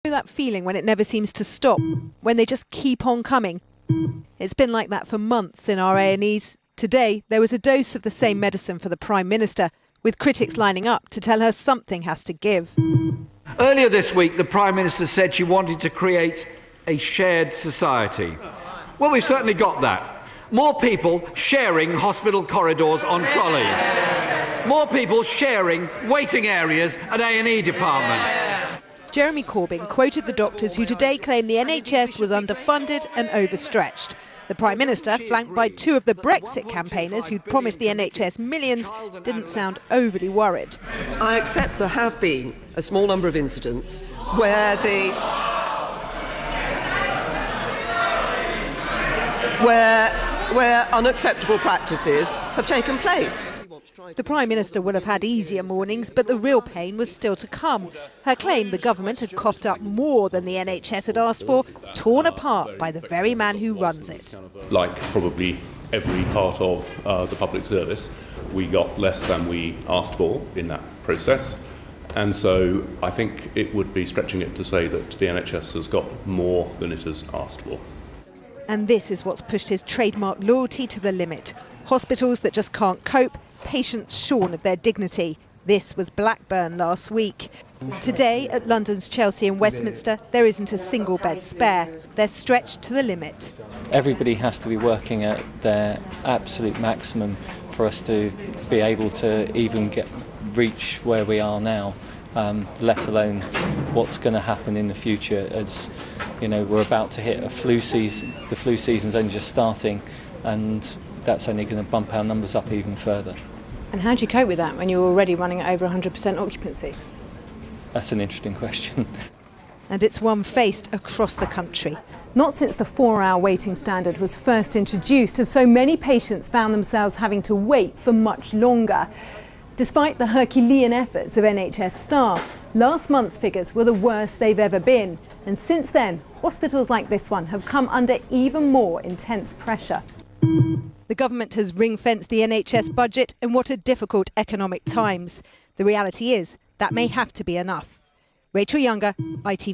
That feeling when it never seems to stop, when they just keep on coming. It's been like that for months in our A&Es. Today, there was a dose of the same medicine for the Prime Minister, with critics lining up to tell her something has to give. Earlier this week, the Prime Minister said she wanted to create a shared society. Well, we've certainly got that. More people sharing hospital corridors on trolleys. More people sharing waiting areas at A&E departments. Jeremy Corbyn quoted the doctors who today claimed the NHS was underfunded and overstretched. The Prime Minister, flanked by two of the Brexit campaigners who'd promised the NHS millions, didn't sound overly worried. I accept there have been a small number of incidents where where unacceptable practices have taken place. The Prime Minister will have had easier mornings, but the real pain was still to come. Her claim the government had coughed up more than the NHS had asked for, torn apart by the very man who runs it. Like probably every part of the public service, we got less than we asked for in that process. And so I think it would be stretching it to say that the NHS has got more than it has asked for. And this is what's pushed his trademark loyalty to the limit. Hospitals that just can't cope, patients shorn of their dignity. This was Blackburn last week. Today, at London's Chelsea and Westminster, there isn't a single bed spare. They're stretched to the limit. Everybody has to be working at their absolute maximum for us to be able to even reach where we are now, let alone what's going to happen in the future. As you know, we're about to hit a flu season. The flu season's only just starting, and that's only going to bump our numbers up even further. And how do you cope with that when you're already running at over 100% occupancy? That's an interesting question. And it's one faced across the country. Not since the 4-hour waiting standard was first introduced have so many patients found themselves having to wait for much longer. Despite the Herculean efforts of NHS staff, last month's figures were the worst they've ever been. And since then, hospitals like this one have come under even more intense pressure. The government has ring-fenced the NHS budget in what are difficult economic times. The reality is that may have to be enough. Rachel Younger, ITV.